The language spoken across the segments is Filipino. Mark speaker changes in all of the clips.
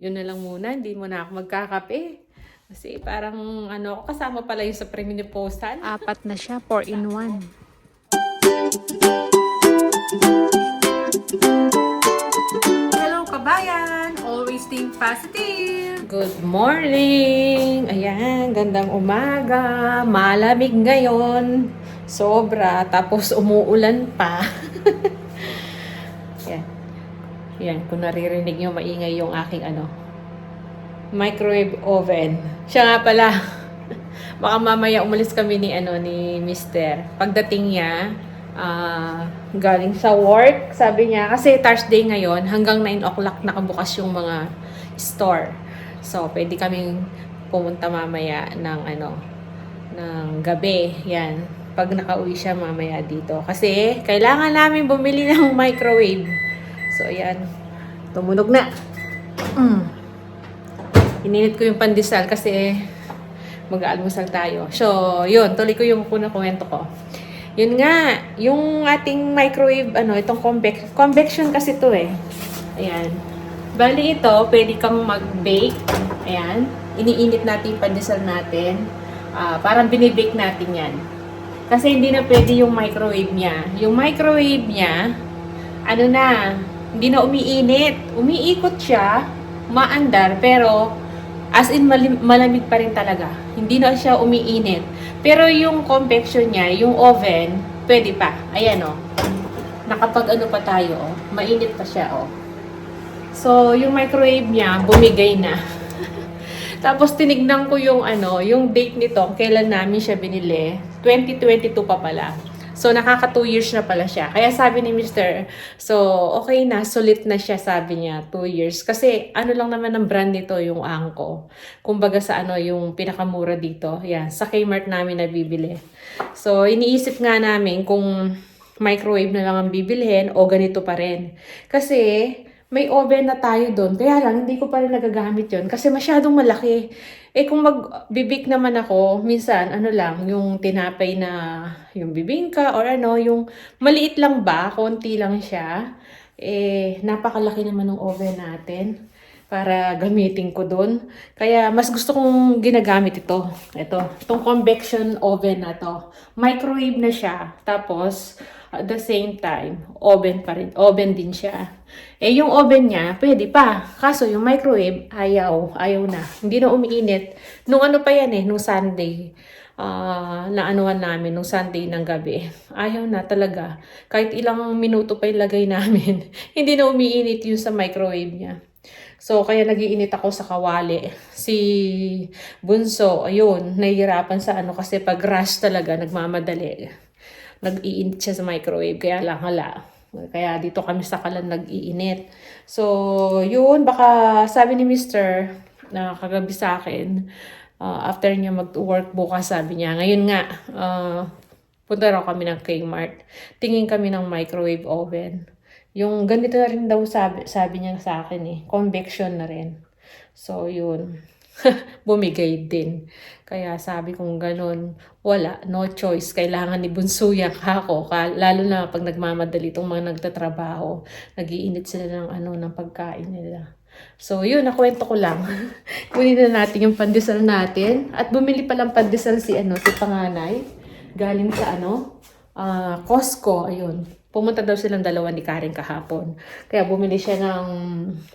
Speaker 1: Yun na lang muna, hindi mo na ako magkakape. Kasi parang ano, kasama pala yung sa premenopausal.
Speaker 2: Apat na siya, 4 in 1.
Speaker 1: Hello kabayan! Always think positive! Good morning! Ayan, gandang umaga. Malamig ngayon. Sobra. Tapos umuulan pa. Yan. Yan, kung naririnig nyo, maingay yung aking microwave oven. Siya nga pala. Baka mamaya umalis kami ni Mister. Pagdating niya, galing sa work, sabi niya, kasi Thursday ngayon, hanggang 9 o'clock nakabukas yung mga store. So, pwede kaming pumunta mamaya ng gabi. Yan. Pag nakauwi siya mamaya dito. Kasi, kailangan namin bumili ng microwave. So, ayan. Tumunog na. Ininit ko yung pandesal kasi mag-aalmusal tayo. So, yun. Tuloy ko yung kwento ko. Yun nga, yung ating microwave, itong convection kasi to eh. Ayan. Bali ito, pwede kang mag-bake. Ayan. Iniinit natin yung pandesal natin. Parang binibake natin yan. Kasi hindi na pwede yung microwave niya. Yung microwave niya, hindi na umiinit. Umiikot siya, maandar, pero as in malamig pa rin talaga. Hindi na siya umiinit. Pero yung convection niya, yung oven, pwede pa. Ayan o. Nakapag pa tayo o. Mainit pa siya o. So, yung microwave niya, bumigay na. Tapos tinignan ko yung yung date nito, kailan namin siya binili. 2022 pa pala. So, nakaka 2 years na pala siya. Kaya sabi ni Mr. So, okay na, sulit na siya, sabi niya, 2 years. Kasi, lang naman ang brand nito, yung Anko. Kumbaga sa yung pinakamura dito. Yan, sa Kmart namin nabibili. So, iniisip nga namin kung microwave na lang ang bibilhin o ganito pa rin. Kasi, may oven na tayo doon. Kaya lang, hindi ko pa rin nagagamit yon kasi masyadong malaki. Kung mag-bibik naman ako, minsan, lang, yung tinapay na, yung bibingka, or yung maliit lang ba, konti lang siya. Napakalaki naman ng oven natin para gamitin ko doon. Kaya, mas gusto kong ginagamit ito. Itong convection oven na to. Microwave na siya. Tapos, at the same time, oven pa rin. Oven din siya. Yung oven niya, pwede pa. Kaso yung microwave, ayaw na. Hindi na umiinit. Nung pa yan nung Sunday, namin, nung Sunday ng gabi. Ayaw na talaga. Kahit ilang minuto pa ilagay namin, hindi na umiinit yung sa microwave niya. So, kaya nag-iinit ako sa kawali. Si Bunso, ayun, nahihirapan sa kasi pag rush talaga, nagmamadali. Nag-iinit siya sa microwave, kaya lang hala. Kaya dito kami sa kalan nag-iinit. So, yun, baka sabi ni Mr. na kagabi sa akin, after niya mag-work bukas, sabi niya, ngayon nga, punta raw kami ng Kmart. Tingin kami ng microwave oven. Yung ganito na rin daw sabi niya sa akin convection na rin. So, yun. Bumigay din. Kaya sabi kong ganun, wala, no choice. Kailangan ni Bunsuyak ako. Lalo na pag nagmamadali itong mga nagtatrabaho. Nag-iinit sila ng pagkain nila. So, yun, nakwento ko lang. Kunin na natin yung pandesal natin. At bumili palang pandesal si panganay. Galing sa Costco. Ayun. Pumunta daw silang dalawa ni Karen kahapon. Kaya bumili siya ng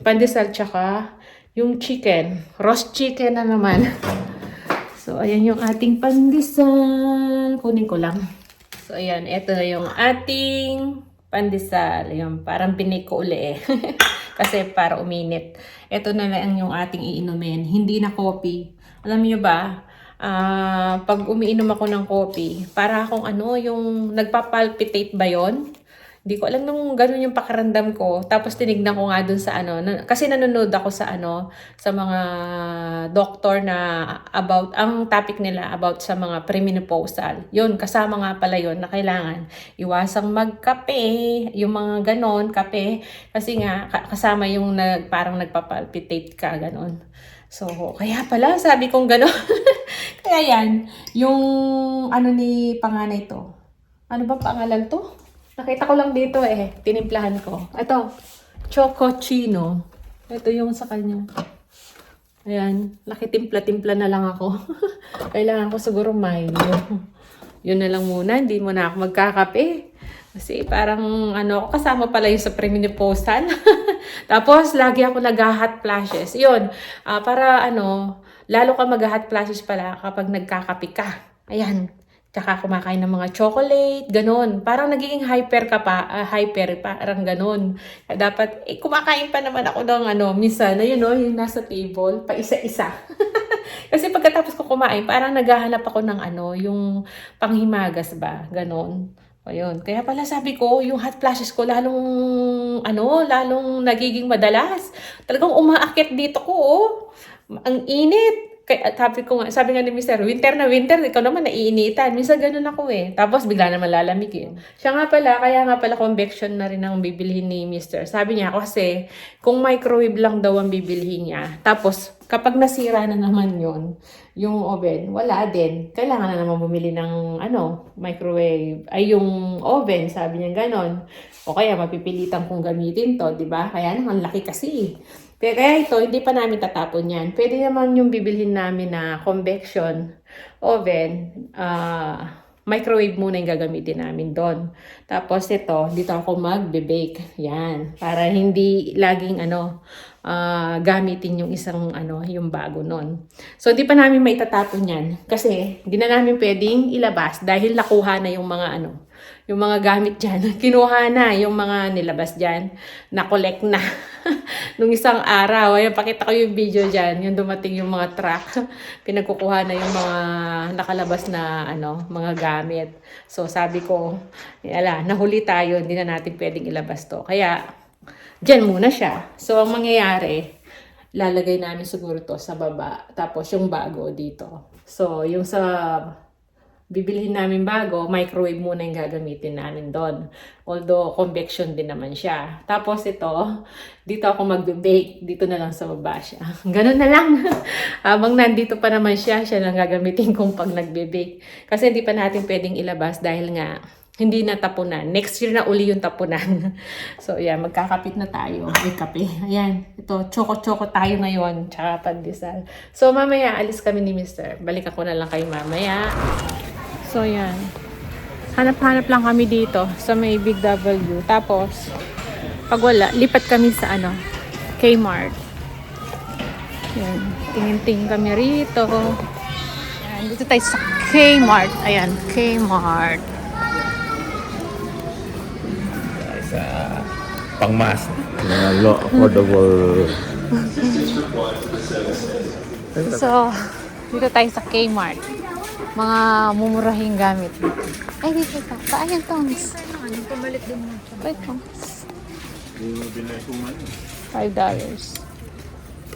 Speaker 1: pandesal tsaka yung chicken. Roast chicken na naman. So, ayan yung ating pandesal. Kunin ko lang. So, ayan. Ito na yung ating pandesal. Ayan, parang binake ko uli Kasi para uminit. Ito na lang yung ating iinumin. Hindi na coffee. Alam niyo ba, pag umiinom ako ng coffee, para akong yung nagpapalpitate ba yon? Hindi ko alam nung gano'n yung pakiramdam ko. Tapos tinignan ko nga dun sa kasi nanonood ako sa sa mga doktor na about, ang topic nila about sa mga premenopausal. Yun, kasama nga pala yun na kailangan iwasang magkape, yung mga ganon, kape. Kasi nga, kasama yung parang nagpapalpitate ka, ganon. So, kaya pala, sabi kong gano'n. Kaya yan, yung ni panganay to. Ano ba pangalan to? Nakita ko lang dito tinimplahan ko. Ito, Chocochino. Ito yung sa kanya. Ayan, nakitimpla-timpla na lang ako. Kailangan ko siguro mayo. Yun na lang muna, hindi mo na ako magkakape. Kasi parang kasama pala yung sa premenopausal. Tapos, lagi ako nag-hot flashes. Yun, para lalo ka mag-hot flashes pala kapag nagkakape ka. Ayan, tsaka kumakain ng mga chocolate, ganun. Parang nagiging hyper ka pa, hyper, parang ganun. Dapat, kumakain pa naman ako ng minsan, yung nasa table, pa isa-isa. Kasi pagkatapos ko kumain, parang naghahanap ako ng yung panghimagas ba, ganun. Ayun. Kaya pala sabi ko, yung hot flashes ko lalong nagiging madalas. Talagang umaakit dito ko, oh. Ang init. Kaya sabi nga ni Mr. Winter na winter, ikaw naman naiinitan. Minsan ganun ako eh. Tapos bigla naman lalamigin. Kaya nga pala convection na rin ang bibilhin ni Mr. Sabi niya kasi, kung microwave lang daw ang bibilhin niya, tapos kapag nasira na naman yung oven, wala din. Kailangan na naman bumili ng microwave, ay yung oven, sabi niya ganon. O kaya mapipilitan kong gamitin to, di ba? Kaya ang laki kasi. Kaya ito, hindi pa namin tatapon yan. Pwede naman yung bibilhin namin na convection oven, microwave muna yung gagamitin namin doon. Tapos ito, dito ako magbe-bake. Yan. Para hindi laging gamitin yung isang yung bago nun. So, di pa namin maitatapon yan. Kasi, di na namin pwedeng ilabas dahil nakuha na yung mga yung mga gamit dyan. Kinuha na yung mga nilabas dyan. Na-collect na. Nung isang araw. Ayan, pakita ko yung video dyan. Yung dumating yung mga truck. Pinagkukuha na yung mga nakalabas na mga gamit. So, sabi ko, nahuli tayo. Hindi na natin pwedeng ilabas to. Kaya, dyan muna siya. So, ang mangyayari, lalagay namin siguro to sa baba. Tapos, yung bago dito. So, yung sa bibilhin namin bago, microwave muna yung gagamitin namin doon. Although, convection din naman siya. Tapos ito, dito ako magbe-bake. Dito na lang sa baba siya. Ganun na lang. Habang nandito pa naman siya lang gagamitin kong pag nagbe-bake. Kasi hindi pa natin pwedeng ilabas dahil nga, hindi na tapunan. Next year na uli yung tapunan. So, yan. Magkakapit na tayo. May kape. Ayan. Ito, choco-choco tayo ngayon. Tsaka pandesal. So, mamaya, alis kami ni Mr. Balik ako na lang kayo mamaya. So, yan. Hanap-hanap lang kami dito sa may Big W. Tapos, pag wala, lipat kami sa Kmart. Yan. Tingin-tingin kami rito. Yan. Dito tayo sa Kmart. Ayan, Kmart.
Speaker 3: Sa pangmas. Mga low affordable.
Speaker 2: So, dito tayo sa Kmart. Mga mumurahing gamit dito. Ay, dito pa. Ayan, Toms. Pamalit din mo. Wait, Toms. $5.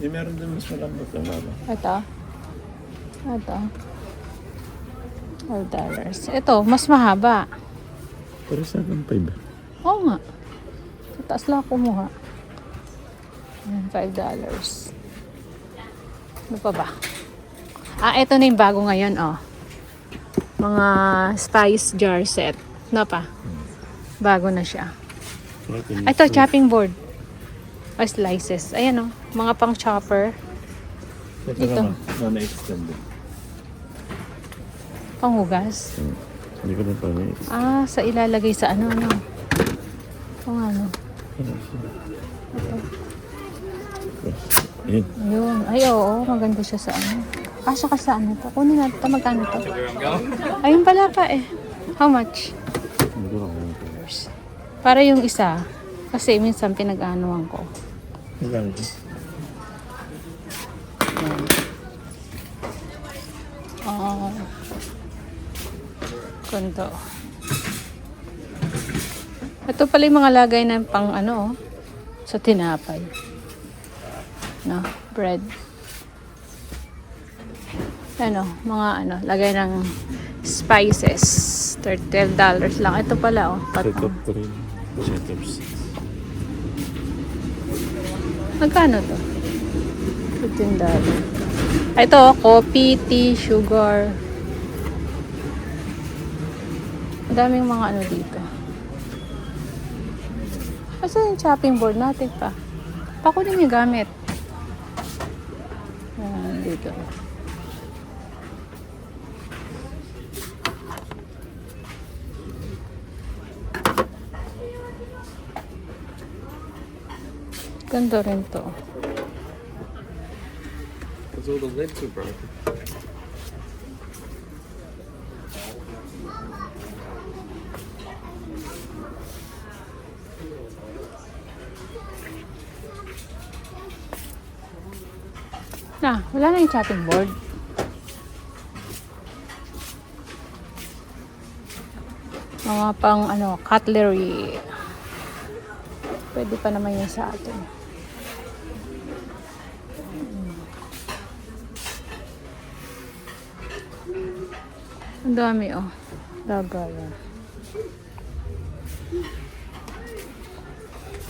Speaker 3: Meron din mas malambot na lalo.
Speaker 2: Ito. $5. Ito, mas mahaba.
Speaker 3: Pero 7.5.
Speaker 2: Oo nga. Sa taas lang ako kumuha. Ayan, $5. Ano pa ba? Ito na yung bago ngayon, oh. Mga spice jar set. No pa? Bago na siya. Ito, chopping board. O slices. Ayan, oh. Mga pang chopper. Ito.
Speaker 3: Na-extended.
Speaker 2: Panghugas.
Speaker 3: Hindi ko na pa
Speaker 2: Sa ilalagay sa ano. Kung ano.
Speaker 3: Ayun.
Speaker 2: Ayun. Ay, oo. Maganda siya sa ano. Kasya ka sa ano to. Kunin natin. Magkano to? Ayun pala pa eh. How much?
Speaker 3: Hindi ko na
Speaker 2: Para yung isa. Kasi minsan pinag-anuhan ko.
Speaker 3: Magkano ito?
Speaker 2: Kondo. Ito pala yung mga lagay ng pang sa tinapay. No, bread. Mga lagay ng spices. $12 lang. Ito pala, oh.
Speaker 3: Set of 3. Set of 6.
Speaker 2: Magkano to? $15. Ito, coffee, tea, sugar. Ang daming mga dito. Kasi yung chopping board natin pa. Pakunin yung gamit. dito. Ganda rin to.
Speaker 3: So the lids are broken.
Speaker 2: Wala na yung chopping board. Mga pang cutlery. Pwede pa naman yun sa atin. Ang dami Lagayan.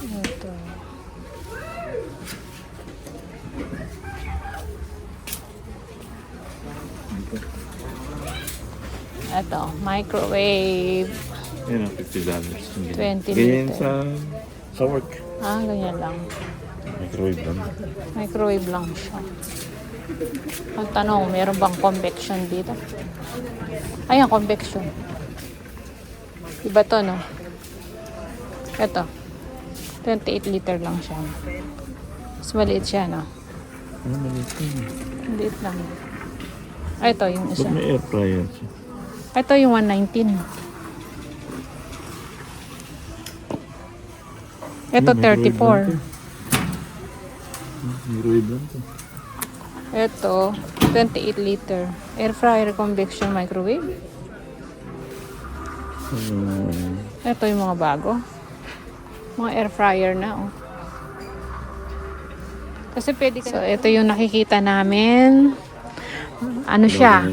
Speaker 2: Ito. Ito, microwave.
Speaker 3: Yan ang $50.
Speaker 2: 20
Speaker 3: Ganyan
Speaker 2: liter.
Speaker 3: sa work.
Speaker 2: Ganyan lang.
Speaker 3: Microwave lang.
Speaker 2: Microwave lang siya. Ang tanong, meron bang convection dito? Ayan, convection. Iba to, no? Ito. 28 liter lang siya. Mas maliit siya, no?
Speaker 3: Ano maliit yun?
Speaker 2: Maliit lang. Ito, yung isa.
Speaker 3: Ba't may air fryer siya?
Speaker 2: Ito yung 119. Ito, 34.
Speaker 3: Microwave lang to.
Speaker 2: Ito, 28 liter. Air fryer convection microwave. Ito yung mga bago. Mga air fryer na, Kasi pwede ka. So, ito yung nakikita namin. Ano siya?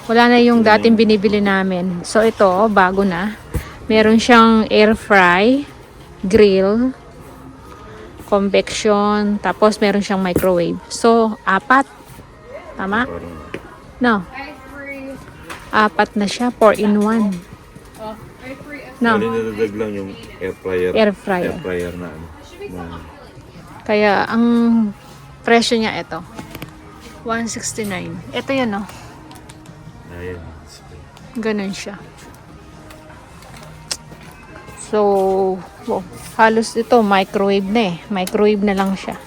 Speaker 2: Wala na yung dating binibili namin. So, ito, bago na. Meron siyang air fry, grill, convection, tapos meron siyang microwave. So, 4. Tama? No. 4 na siya, 4-in-1. No.
Speaker 3: Bali nadagdag lang yung air fryer.
Speaker 2: Air fryer.
Speaker 3: Air fryer na
Speaker 2: Kaya, ang presyo niya ito. 169. Ito yun,
Speaker 3: Ayan.
Speaker 2: Ganun siya. So, halos ito, microwave na Microwave na lang siya.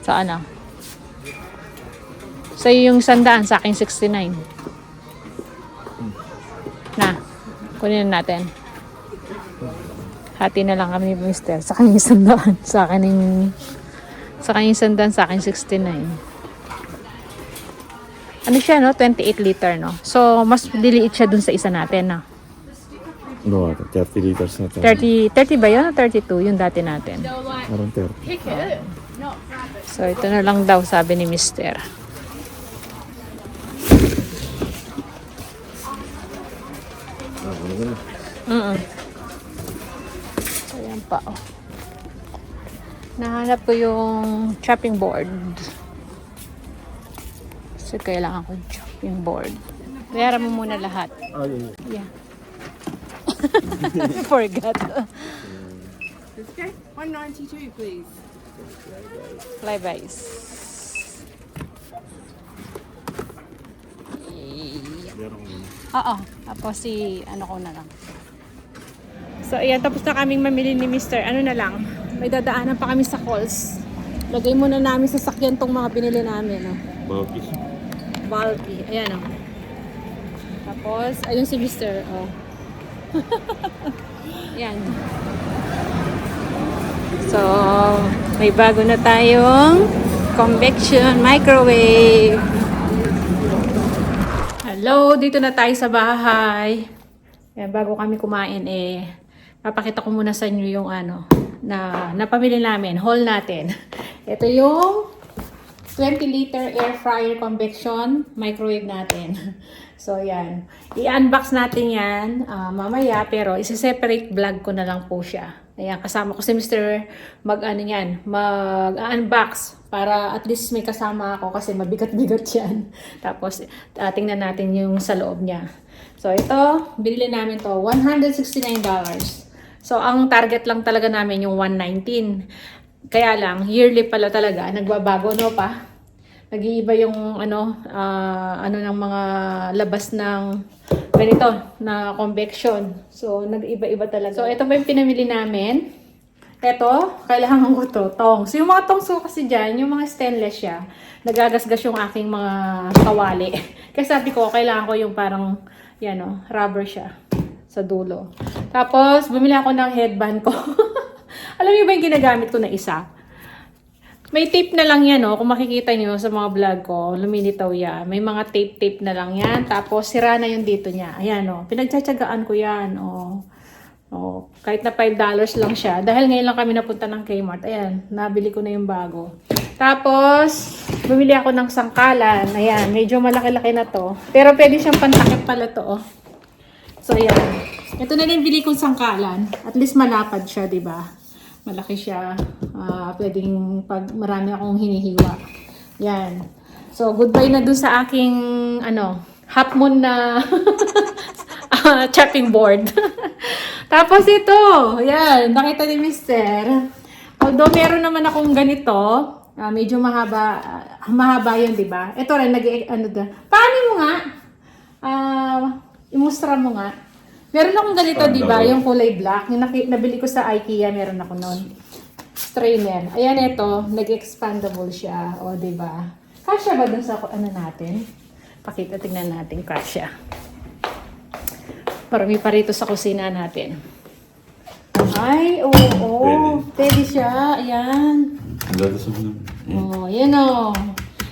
Speaker 2: Saan Sa'yo yung 100, sa akin 69. Kunin natin. Hati na lang kami ni Mr. Sa kanya 100. Sa kanya 100, sa akin 69. Ano siya, 28 liter, So, mas diliit siya dun sa isa natin,
Speaker 3: 30 liters na to.
Speaker 2: 30 ba yun o 32? Yung dati natin.
Speaker 3: Parang 30.
Speaker 2: So, ito na lang daw, sabi ni Mr. So, yan pa, Nahanap ko yung chopping board. Kasi kailangan ko yung chopping board. Bayaran mo muna lahat. Yeah. Forgot.
Speaker 4: Okay, 192 please.
Speaker 2: Flybys. Oo. Tapos ko na lang. So, ayan. Tapos na kaming mamili ni Mr. Ano na lang. May dadaanan pa kami sa Coles. Lagay muna namin sa sakyan tong mga binili namin.
Speaker 3: Bulky.
Speaker 2: Bulky. Ayan, Tapos, ayun si Mr. Ayan. So, may bago na tayong convection microwave. Hello, dito na tayo sa bahay. Ayan, bago kami kumain papakita ko muna sa inyo yung na napamili namin, haul natin. Ito yung 20 liter air fryer convection microwave natin. So, yan. I-unbox natin yan mamaya, pero isi-separate vlog ko na lang po siya. Ayan, kasama ko si Mr. mag-unbox para at least may kasama ako kasi mabigat-bigat yan. Tapos, tingnan natin yung sa loob niya. So, ito, binili namin to $169. So, ang target lang talaga namin yung 119. Kaya lang, yearly pala talaga, nagbabago, no pa? Nag-iiba yung ano ng mga labas ng ganito, na convection. So, nag-iba-iba talaga. So, ito pa yung pinamili namin. Ito, kailangan ko to, tongs. Yung mga tongs ko kasi dyan, yung mga stainless siya, nagagasgas yung aking mga kawali. Kaya sabi ko, kailangan ko yung parang, yan o, rubber siya sa dulo. Tapos, bumili ako ng headband ko. Alam niyo ba yung ginagamit ko na isa? May tape na lang yan, kung makikita niyo sa mga vlog ko, lumilitaw yan. May mga tape na lang yan. Tapos, sira na yung dito niya. Ayan, pinagtsatsagaan ko yan, kahit na $5 lang siya. Dahil ngayon lang kami napunta ng Kmart. Ayan, nabili ko na yung bago. Tapos, bumili ako ng sangkalan. Ayan, medyo malaki-laki na to. Pero pwede siyang pantakip pala to, So, ayan. Ito na rin bili kong sangkalan. At least malapad siya, di ba? Malaki siya. Pwedeng pag marami akong hinihiwa. Yan. So, goodbye na dun sa aking, half moon na chopping board. Tapos ito, yan, nakita ni Mister. Although meron naman akong ganito, medyo mahaba yun, di ba? Ito rin, paano mo nga? Imustra mo nga. Meron akong ganito, di ba? Yung kulay black. Yung nabili ko sa IKEA, meron ako nun. Strainer. Ayan, ito, nag-expandable siya. O, di ba? Kasya ba dun sa natin? Tingnan natin, kasya. Marami pa rito sa kusina natin. Ay, oo. Pwede siya. Ayan. Yan o.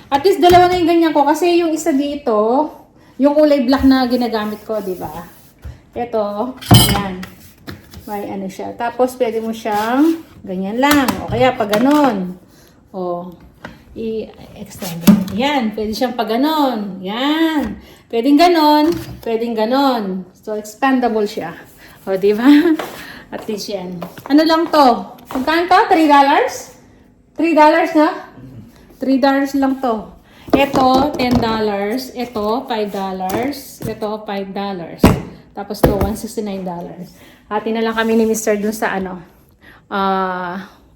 Speaker 2: At least dalawa na yung ganyan ko. Kasi yung isa dito, yung kulay black na ginagamit ko, di ba? Ito. Ayan. May siya. Tapos, pwede mo siyang ganyan lang. O kaya, pag ganon. I-extend. Yan. Pwede siyang pag ganon. Yan. Pwedeng ganon. Pwedeng ganon. So, expandable siya. O, di ba? At least yan. Ano lang to? Magkano to? $3? $3 na? $3 lang to. Ito, $10. Ito, $5. Ito, $5. Tapos to, $169. Hati na lang kami ni Mr. dun sa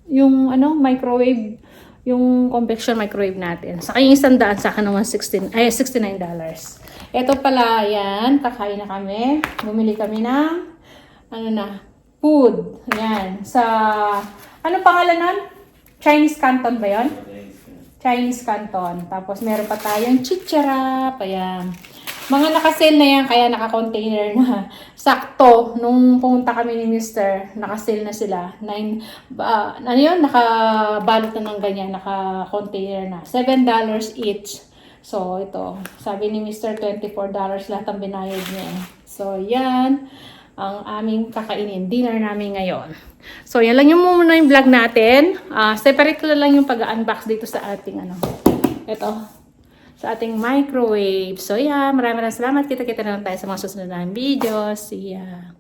Speaker 2: yung microwave, yung convection microwave natin. Saka yung $100 sa akin naman $69. Ito pala, yan, kakain na kami. Bumili kami ng, food. Ayan, sa, pangalan nun? Chinese Canton ba yun? Chinese Canton. Tapos meron pa tayong chichara. Ayan. Mga naka-sale na yan, kaya naka-container na. Sakto, nung pumunta kami ni Mr., naka-sale na sila. Nakabalot na ng ganyan, naka-container na. $7 each. So, ito. Sabi ni Mr., $24 lahat ang binayad niya. So, yan ang aming kakainin. Dinner namin ngayon. So, yan lang yung muna yung vlog natin. Separate ko na lang yung pag-unbox dito sa ating ito. Sa ating microwave. So, yeah. Maraming salamat. Kita-kita na lang tayo sa mga susunod na videos. See ya.